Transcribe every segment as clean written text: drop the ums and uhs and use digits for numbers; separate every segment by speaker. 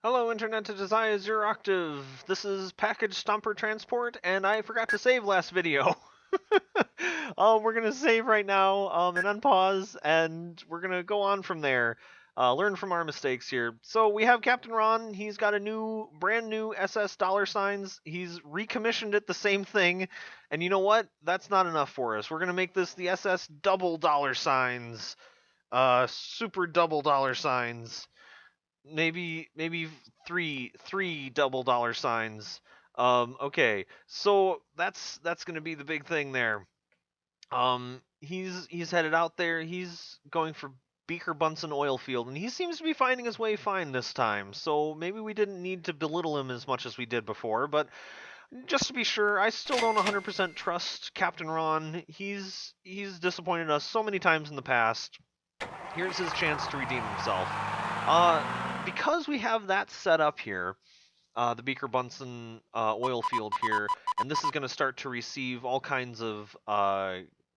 Speaker 1: Hello Internet, it is I, AzureOctive. This is Package Stomper Transport, and I forgot to save last video. We're going to save right now and unpause, and we're going to go on from there. Learn from our mistakes here. So we have Captain Ron. He's got a brand new SS dollar signs. He's recommissioned it the same thing, and you know what? That's not enough for us. We're going to make this the SS double dollar signs. Super double dollar signs. Maybe three double dollar signs. Okay, so that's gonna be the big thing there. He's headed out there. He's going for Beaker Bunsen oil field, and he seems to be finding his way fine this time. So maybe we didn't need to belittle him as much as we did before, but just to be sure, I still don't 100% trust Captain Ron. He's disappointed us so many times in the past. Here's his chance to redeem himself. Because we have that set up here, the Beaker Bunsen oil field here, and this is going to start to receive all kinds of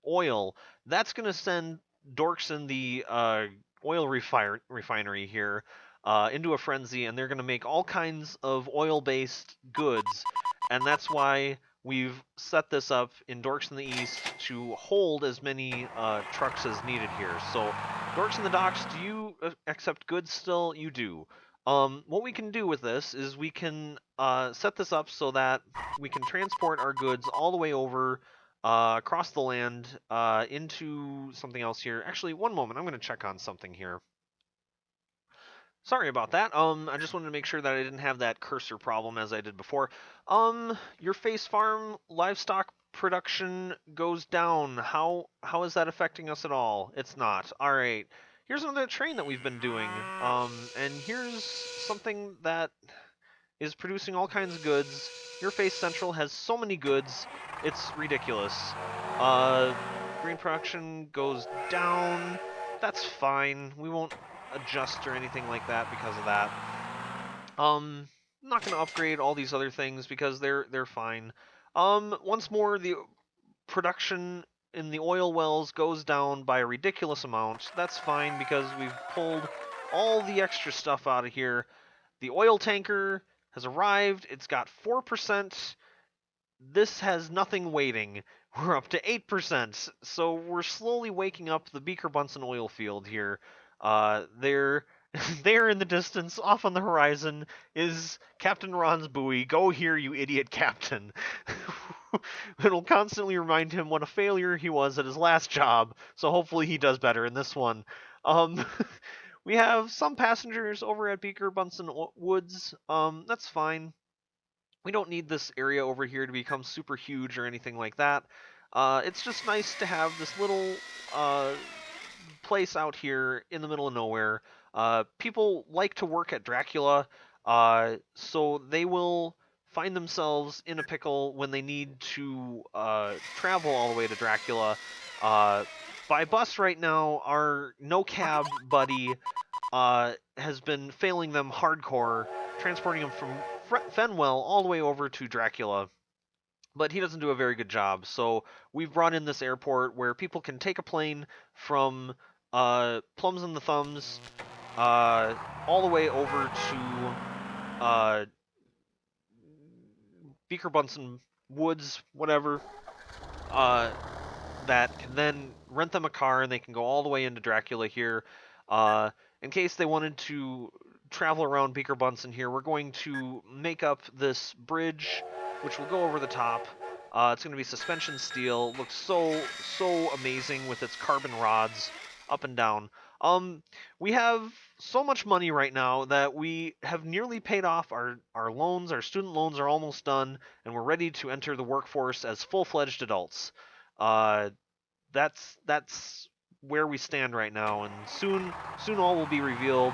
Speaker 1: oil, that's going to send dorks in the oil refinery here into a frenzy, and they're going to make all kinds of oil-based goods, and that's why we've set this up in Dorks in the East to hold as many trucks as needed here. So, Dorks in the Docks, do you accept goods still? You do. What we can do with this is we can set this up so that we can transport our goods all the way over across the land into something else here. Actually, one moment, I'm going to check on something here. Sorry about that. I just wanted to make sure that I didn't have that cursor problem as I did before. Your face farm livestock production goes down. How is that affecting us at all? It's not. All right. Here's another train that we've been doing. And here's something that is producing all kinds of goods. Your face central has so many goods, it's ridiculous. Green production goes down. That's fine. We won't adjust or anything like that because of that. I'm not going to upgrade all these other things because they're fine. Once more, the production in the oil wells goes down by a ridiculous amount. That's fine because we've pulled all the extra stuff out of here. The oil tanker has arrived. It's got 4%. This has nothing waiting. We're up to 8%. So we're slowly waking up the Beaker Bunsen oil field here. They're there in the distance, off on the horizon, is Captain Ron's buoy. Go here, you idiot captain. It'll constantly remind him what a failure he was at his last job, so hopefully he does better in this one. We have some passengers over at Beaker Bunsen Woods. That's fine. We don't need this area over here to become super huge or anything like that. It's just nice to have this little place out here in the middle of nowhere. People like to work at Dracula, so they will find themselves in a pickle when they need to travel all the way to Dracula. By bus right now, our no cab buddy has been failing them hardcore, transporting them from Fenwell all the way over to Dracula. But he doesn't do a very good job, so we've brought in this airport where people can take a plane from Plums and the Thumbs all the way over to Beaker Bunsen Woods, whatever, that can then rent them a car and they can go all the way into Dracula here. In case they wanted to travel around Beaker Bunsen here, we're going to make up this bridge, which will go over the top. It's going to be suspension steel. Looks so amazing with its carbon rods up and down. We have so much money right now that we have nearly paid off our loans. Our student loans are almost done, and we're ready to enter the workforce as full-fledged adults. That's where we stand right now, and soon all will be revealed.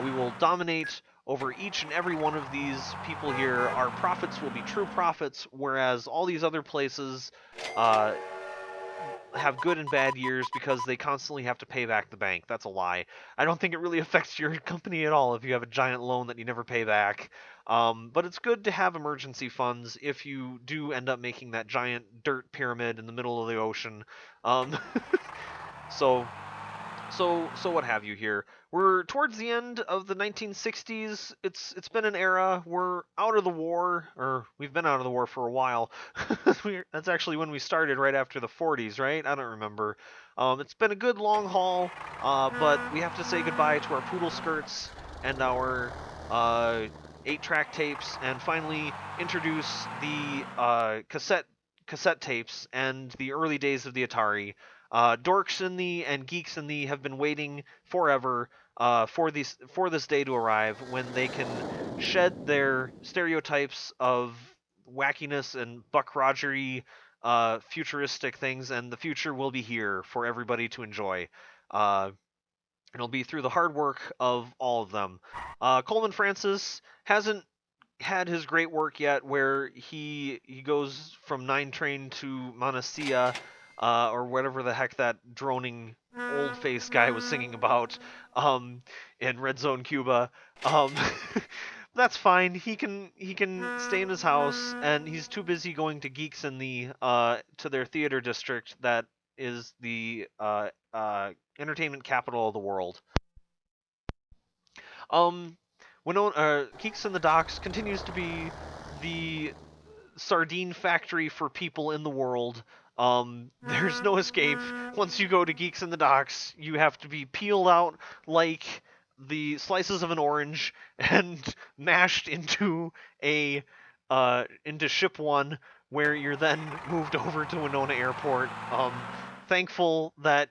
Speaker 1: We will dominate over each and every one of these people here. Our profits will be true profits, whereas all these other places have good and bad years because they constantly have to pay back the bank. That's a lie. I don't think it really affects your company at all if you have a giant loan that you never pay back. But it's good to have emergency funds if you do end up making that giant dirt pyramid in the middle of the ocean. So what have you here? We're towards the end of the 1960s. It's been an era. We're out of the war, or we've been out of the war for a while. That's actually when we started, right after the 40s, right? I don't remember. It's been a good long haul, but we have to say goodbye to our poodle skirts and our uh, 8-track tapes, and finally introduce the cassette tapes and the early days of the Atari. Dorks in the and geeks in the have been waiting forever for this day to arrive when they can shed their stereotypes of wackiness and Buck Rogery futuristic things, and the future will be here for everybody to enjoy. Uh, It'll be through the hard work of all of them. Coleman Francis hasn't had his great work yet, where he goes from Nine Train to Monacia, or whatever the heck that droning old face guy was singing about, in Red Zone Cuba. Um, that's fine. He can stay in his house, and he's too busy going to Geeks in the to their theater district that is the entertainment capital of the world. Um, Geeks in the Docks continues to be the sardine factory for people in the world. There's no escape. Once you go to Geeks in the Docks, you have to be peeled out like the slices of an orange and mashed a into ship one, where you're then moved over to Winona Airport. Thankful that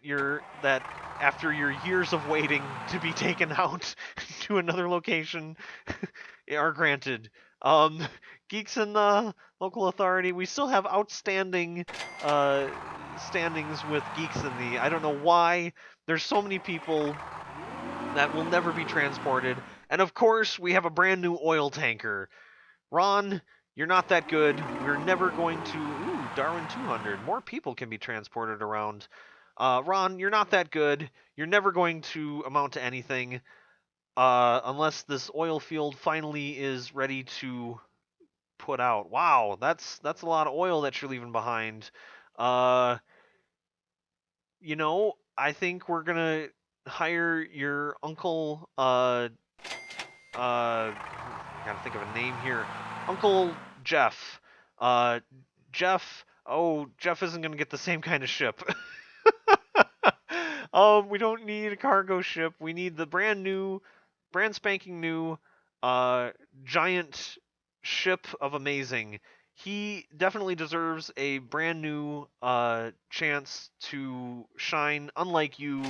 Speaker 1: after your years of waiting to be taken out to another location are granted. Um, Geeks in the local authority, we still have outstanding uh, standings with Geeks in the. I don't know why there's so many people that will never be transported, and of course we have a brand new oil tanker. Ron, you're not that good. We're never going to. Ooh, Darwin 200. More people can be transported around. Ron, you're not that good. You're never going to amount to anything, unless this oil field finally is ready to put out. Wow, that's a lot of oil that you're leaving behind. Uh, I think we're gonna hire your uncle. I gotta think of a name here. Uncle Jeff. Uh, Jeff. Oh, Jeff isn't gonna get the same kind of ship. We don't need a cargo ship. We need the brand spanking new, uh, giant ship of amazing. He definitely deserves a brand new chance to shine. Unlike you,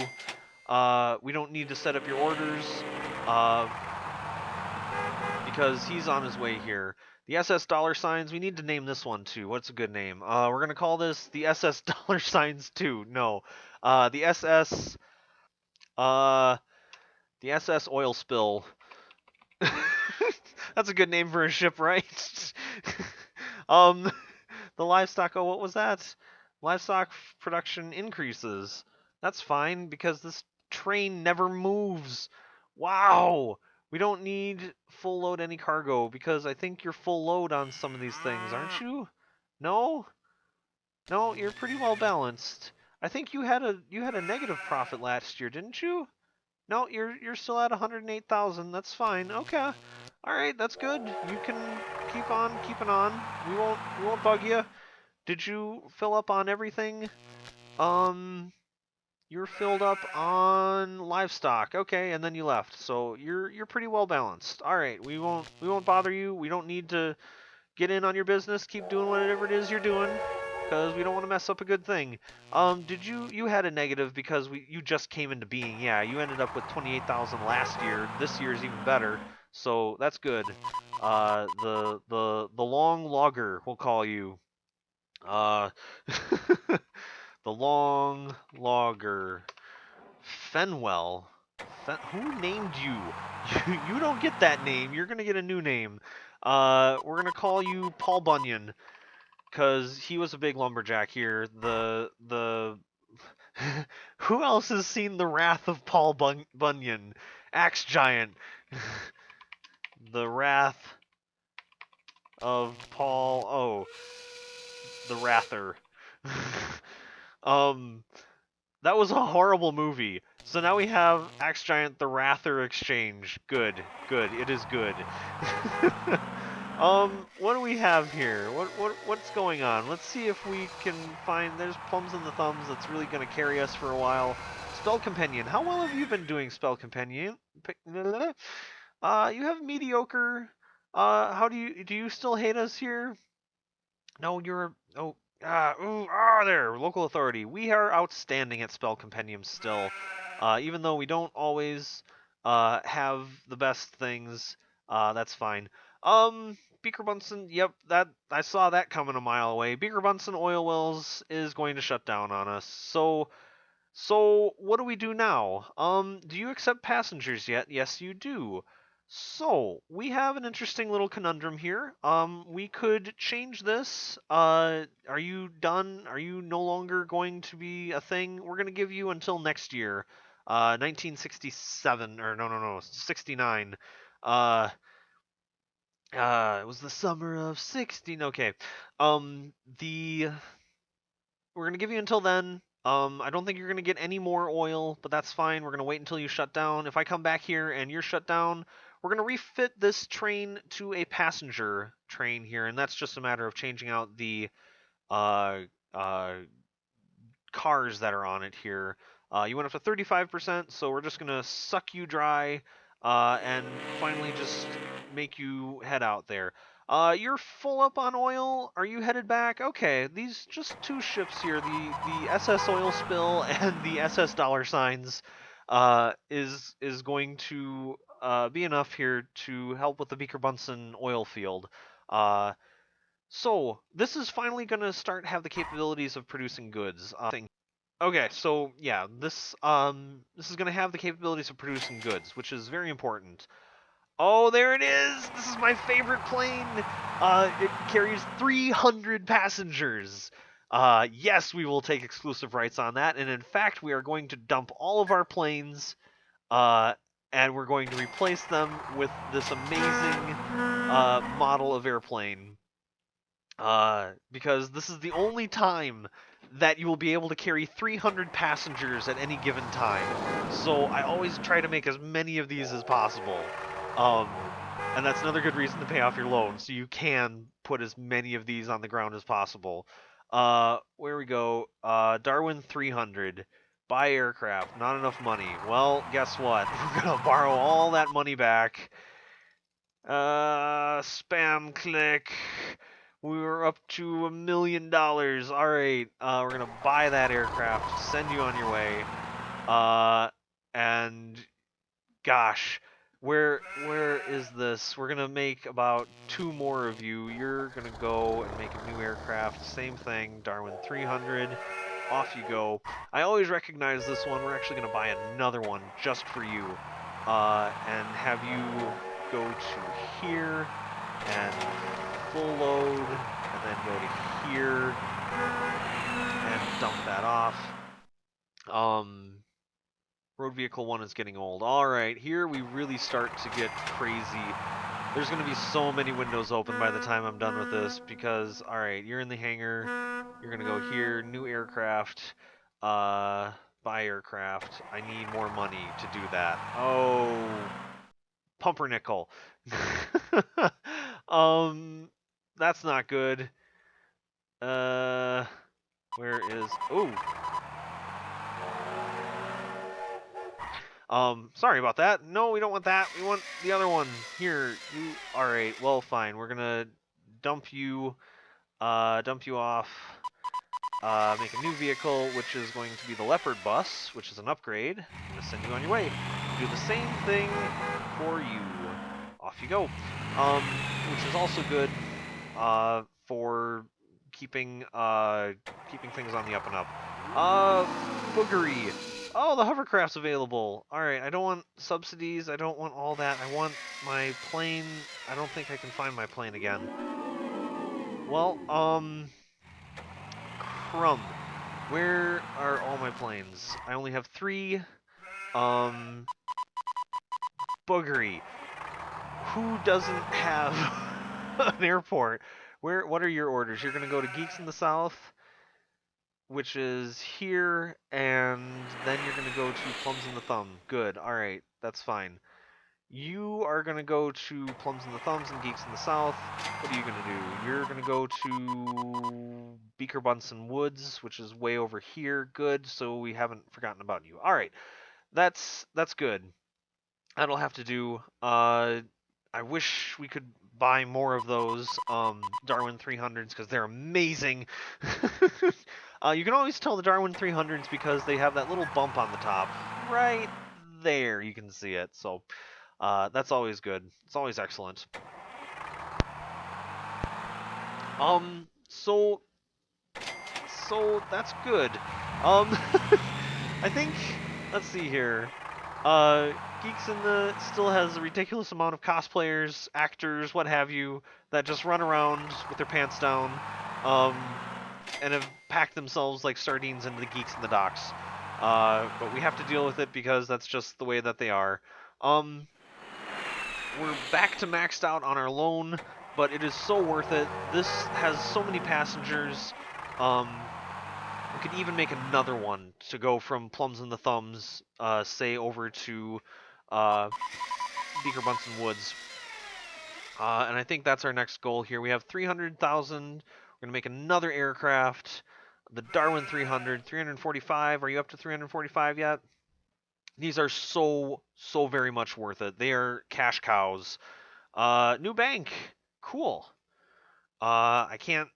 Speaker 1: we don't need to set up your orders. Uh, because he's on his way here. The SS dollar signs, we need to name this one too. What's a good name? We're gonna call this the SS dollar signs 2. No. The SS uh the SS oil spill. That's a good name for a ship, right? um the livestock, oh, what was that? Livestock production increases. That's fine because this train never moves. Wow. We don't need full load any cargo because I think you're full load on some of these things, aren't you? No? No, you're pretty well balanced. I think you had a negative profit last year, didn't you? No, you're still at 108,000. That's fine. Okay. All right, that's good. You can keep on keeping on. We won't bug you. Did you fill up on everything? Um, you're filled up on livestock. Okay, and then you left. So you're pretty well balanced. All right, we won't bother you. We don't need to get in on your business. Keep doing whatever it is you're doing, because we don't want to mess up a good thing. Did you had a negative because you just came into being? Yeah, you ended up with 28,000 last year. This year's even better. So that's good. The long logger, we'll call you. Uh, the long logger. Fenwell. Who named you? You don't get that name. You're gonna get a new name. We're gonna call you Paul Bunyan, cause he was a big lumberjack here. Who else has seen the wrath of Paul Bunyan? Axe Giant. The wrath of Paul. Oh, the Wrather. um, That was a horrible movie. So now we have Axe Giant the Wrather Exchange. Good, good. It is good. What do we have here? What's going on? Let's see if we can find. There's Plums in the Thumbs. That's really gonna carry us for a while. Spell Companion. How well have you been doing, Spell Companion? You have mediocre. How do you still hate us here? No, you're oh there, local authority. We are outstanding at spell compendiums still, even though we don't always have the best things. That's fine. Beaker Bunsen. Yep, that I saw that coming a mile away. Beaker Bunsen Oil Wells is going to shut down on us. So what do we do now? Do you accept passengers yet? Yes, you do. So we have an interesting little conundrum here. We could change this. Are you done? Are you no longer going to be a thing? We're gonna give you until next year, 1967 or no, 69. Uh, it was the summer of 16. Okay. The we're gonna give you until then. I don't think you're gonna get any more oil, but that's fine. We're gonna wait until you shut down. If I come back here and you're shut down, we're gonna refit this train to a passenger train here, and that's just a matter of changing out the uh, uh, cars that are on it here. You went up to 35%, so we're just gonna suck you dry and finally just make you head out there. You're full up on oil. Are you headed back? Okay, these just two ships here, the SS Oil Spill and the SS Dollar Signs, is going to be enough here to help with the Beaker Bunsen oil field. So this is finally going to start have the capabilities of producing goods. Okay, so yeah, this is gonna have the capabilities of producing goods, which is very important. Oh, there it is! This is my favorite plane! It carries 300 passengers! Yes, we will take exclusive rights on that, and in fact, we are going to dump all of our planes, uh, and we're going to replace them with this amazing model of airplane. Because this is the only time that you will be able to carry 300 passengers at any given time. So I always try to make as many of these as possible. Um, and that's another good reason to pay off your loan, so you can put as many of these on the ground as possible. Where we go? Darwin 300. Buy aircraft. Not enough money. Well, guess what? We're gonna borrow all that money back. Spam click. We were up to $1 million. All right, we're gonna buy that aircraft, send you on your way. And gosh, where is this? We're gonna make about 2 more of you. You're gonna go and make a new aircraft. Same thing, Darwin 300. Off you go. I always recognize this one. We're actually gonna buy another one just for you, and have you go to here and full load, and then go to here and dump that off. Road vehicle 1 is getting old. Alright, here we really start to get crazy. There's going to be so many windows open by the time I'm done with this, because, alright, you're in the hangar, you're going to go here, new aircraft, buy aircraft. I need more money to do that. Oh, pumpernickel. That's not good. Where is... Ooh. Sorry about that. No, we don't want that. We want the other one. Here, you... Alright, well, fine. We're gonna dump you off. Make a new vehicle, which is going to be the Leopard bus, which is an upgrade. I'm gonna send you on your way. Do the same thing for you. Off you go. Which is also good, for keeping things on the up and up. Boogery. Oh, the hovercraft's available. Alright, I don't want subsidies. I don't want all that. I want my plane. I don't think I can find my plane again. Well, crumb. Where are all my planes? I only have 3. Boogery. Who doesn't have an airport? What are your orders? You're gonna go to Geeks in the South? which is here, and then you're going to go to Plums in the Thumb. Good, alright, that's fine. You are going to go to Plums in the Thumbs and Geeks in the South. What are you going to do? You're going to go to Beaker Bunsen Woods, which is way over here. Good, so we haven't forgotten about you. Alright, that's good. That'll have to do. I wish we could buy more of those Darwin 300s because they're amazing. You can always tell the Darwin 300s because they have that little bump on the top. Right there, you can see it. So that's always good. It's always excellent. So that's good. I think, let's see here. Geeks in the still has a ridiculous amount of cosplayers, actors, what have you, that just run around with their pants down, and have packed themselves like sardines into the Geeks in the docks. But we have to deal with it because that's just the way that they are. We're back to maxed out on our loan, but it is so worth it. This has so many passengers. We could even make another one to go from Plums and the Thumbs, say, over to Beaker Bunsen Woods. And I think that's our next goal here. We have 300,000. We're going to make another aircraft. The Darwin 300, 345. Are you up to 345 yet? These are so very much worth it. They are cash cows. New bank. Cool. I can't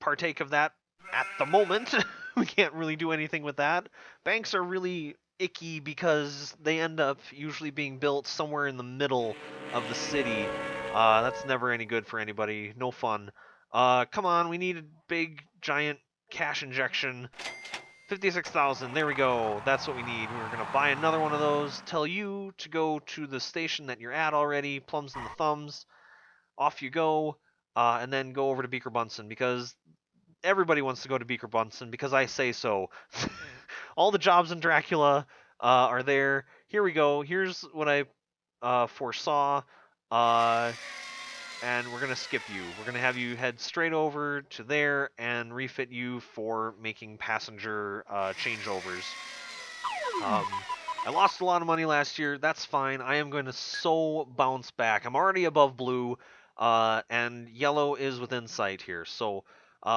Speaker 1: partake of that at the moment. We can't really do anything with that. Banks are really icky because they end up usually being built somewhere in the middle of the city. That's never any good for anybody. No fun. Come on, we need a big, giant cash injection. 56,000, there we go. That's what we need. We're going to buy another one of those. Tell you to go to the station that you're at already, Plums and the Thumbs. Off you go. And then go over to Beaker Bunsen because everybody wants to go to Beaker Bunsen because I say so. All the jobs in Dracula are there. Here we go. Here's what I foresaw. And we're going to skip you. We're going to have you head straight over to there and refit you for making passenger changeovers. I lost a lot of money last year. That's fine. I am going to so bounce back. I'm already above blue, and yellow is within sight here. So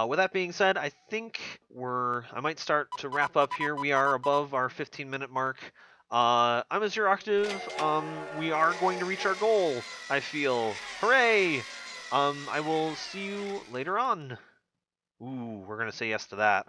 Speaker 1: with that being said, I think I might start to wrap up here. We are above our 15-minute mark. I'm AzureOctive. We are going to reach our goal, I feel. Hooray! I will see you later on. Ooh, we're going to say yes to that.